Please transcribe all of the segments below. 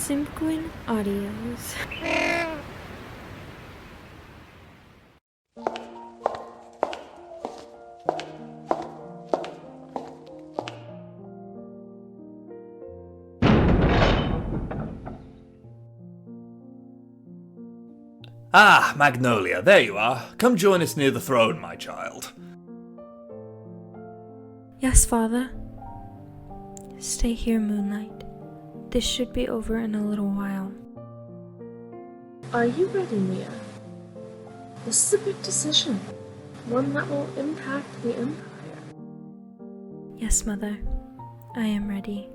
Simquin Audios. Ah, Magnolia, there you are. Come join us near the throne, my child. Yes, Father. Stay here, Moonlight. This should be over in a little while. Are you ready, Mia? This is a big decision, one that will impact the Empire. Yes, Mother. I am ready.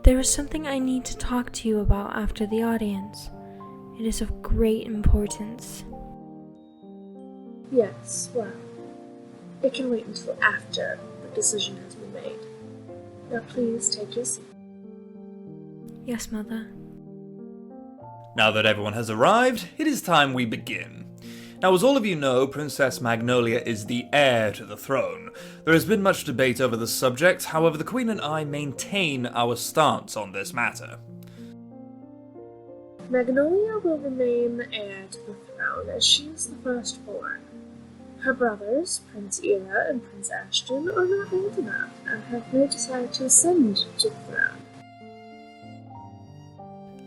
There is something I need to talk to you about after the audience. It is of great importance. Yes, well, it can wait until after the decision has been made. Now please take your seat. Yes, Mother. Now that everyone has arrived, it is time we begin. Now, as all of you know, Princess Magnolia is the heir to the throne. There has been much debate over the subject, however the Queen and I maintain our stance on this matter. Magnolia will remain the heir to the throne as she is the firstborn. Her brothers, Prince Ira and Prince Ashton, are not old enough and have no desire to ascend to the throne.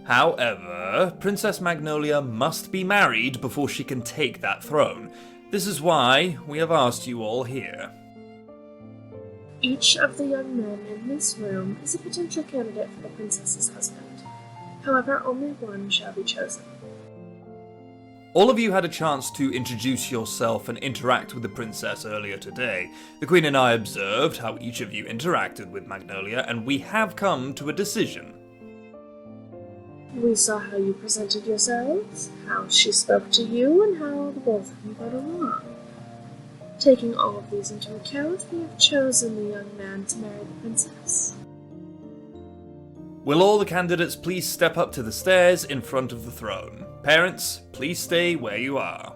However, Princess Magnolia must be married before she can take that throne. This is why we have asked you all here. Each of the young men in this room is a potential candidate for the princess's husband. However, only one shall be chosen. All of you had a chance to introduce yourself and interact with the princess earlier today. The Queen and I observed how each of you interacted with Magnolia, and we have come to a decision. We saw how you presented yourselves, how she spoke to you, and how the both of you got along. Taking all of these into account, we have chosen the young man to marry the princess. Will all the candidates please step up to the stairs in front of the throne? Parents, please stay where you are.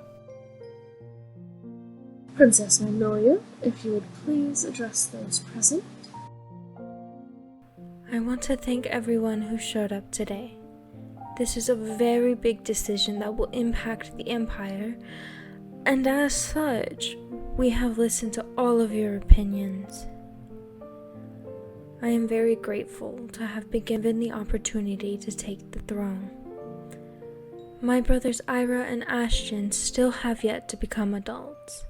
Princess Magnolia, if you would please address those present. I want to thank everyone who showed up today. This is a very big decision that will impact the Empire, and as such, we have listened to all of your opinions. I am very grateful to have been given the opportunity to take the throne. My brothers Ira and Ashton still have yet to become adults,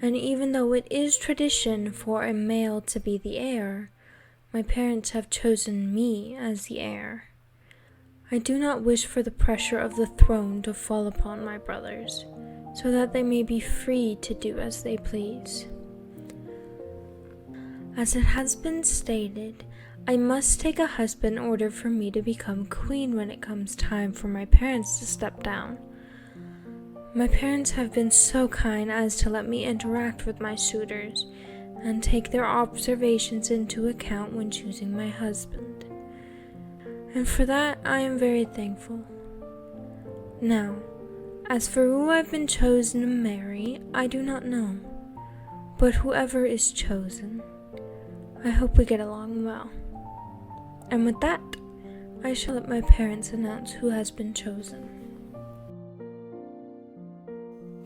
and even though it is tradition for a male to be the heir, my parents have chosen me as the heir. I do not wish for the pressure of the throne to fall upon my brothers, so that they may be free to do as they please. As it has been stated, I must take a husband in order for me to become queen when it comes time for my parents to step down. My parents have been so kind as to let me interact with my suitors and take their observations into account when choosing my husband. And for that, I am very thankful. Now, as for who I've been chosen to marry, I do not know. But whoever is chosen, I hope we get along well. And with that, I shall let my parents announce who has been chosen.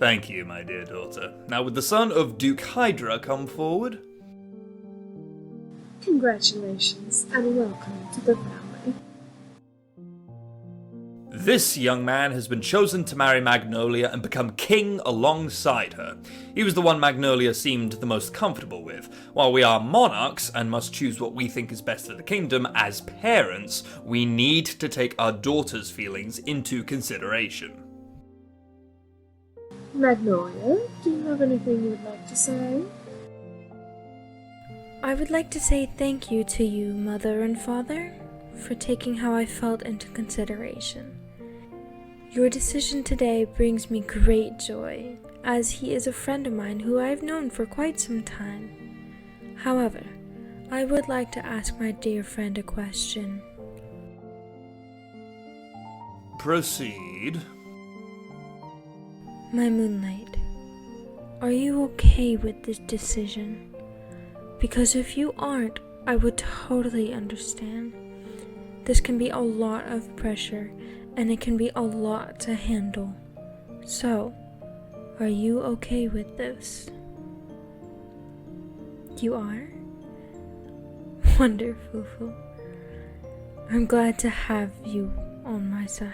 Thank you, my dear daughter. Now would the son of Duke Hydra come forward? Congratulations, and welcome to the family. This young man has been chosen to marry Magnolia and become king alongside her. He was the one Magnolia seemed the most comfortable with. While we are monarchs and must choose what we think is best for the kingdom, as parents, we need to take our daughter's feelings into consideration. Magnolia, do you have anything you would like to say? I would like to say thank you to you, Mother and Father, for taking how I felt into consideration. Your decision today brings me great joy, as he is a friend of mine who I have known for quite some time. However, I would like to ask my dear friend a question. Proceed. My Moonlight, are you okay with this decision? Because if you aren't, I would totally understand. This can be a lot of pressure, and it can be a lot to handle. So, are you okay with this? You are? Wonderful. I'm glad to have you on my side.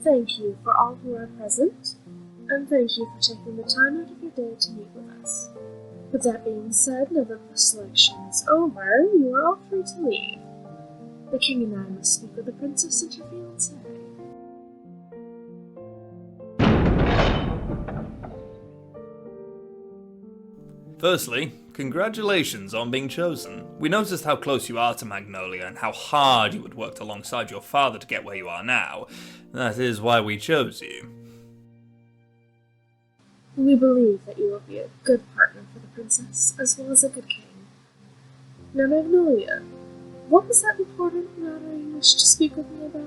Thank you for all who are present, and thank you for taking the time out of your day to meet with us. With that being said, now that the selection is over, you are all free to leave. The king and I must speak with the princess and her fiancé. Firstly, congratulations on being chosen. We noticed how close you are to Magnolia and how hard you had worked alongside your father to get where you are now. That is why we chose you. We believe that you will be a good partner for the princess, as well as a good king. Now, Magnolia, what was that important matter you wished to speak with me about?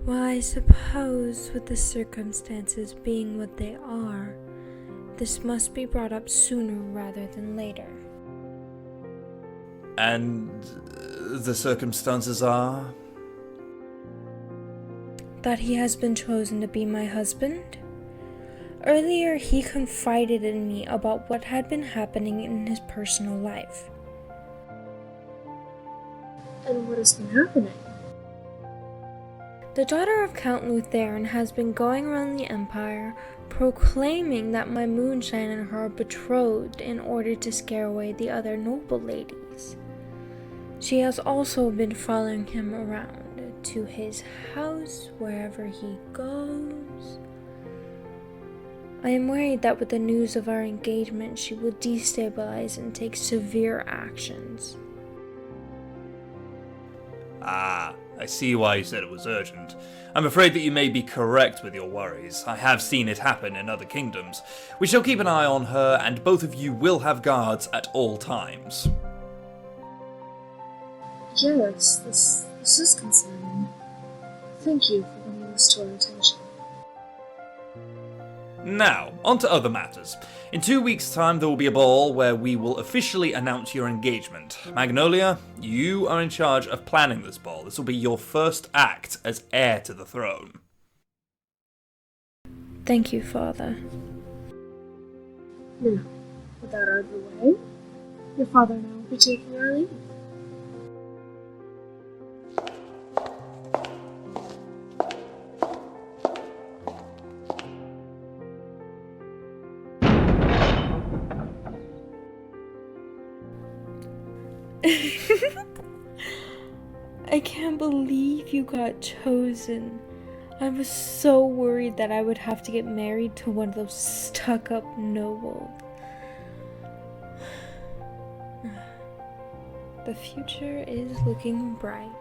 Well, I suppose with the circumstances being what they are, this must be brought up sooner rather than later. And the circumstances are? That he has been chosen to be my husband? Earlier, he confided in me about what had been happening in his personal life. And what has been happening? The daughter of Count Lutheran has been going around the empire proclaiming that my moonshine and her are betrothed in order to scare away the other noble ladies. She has also been following him around to his house wherever he goes. I am worried that with the news of our engagement, she will destabilize and take severe actions. Ah, I see why you said it was urgent. I'm afraid that you may be correct with your worries. I have seen it happen in other kingdoms. We shall keep an eye on her, and both of you will have guards at all times. Yes, this is concerning. Thank you for bringing this to our attention. Now, on to other matters. In 2 weeks' time, there will be a ball where we will officially announce your engagement. Magnolia, you are in charge of planning this ball. This will be your first act as heir to the throne. Thank you, Father. Now, with that out of the way, your father and I will be taking our leave. I can't believe you got chosen. I was so worried that I would have to get married to one of those stuck-up nobles. The future is looking bright.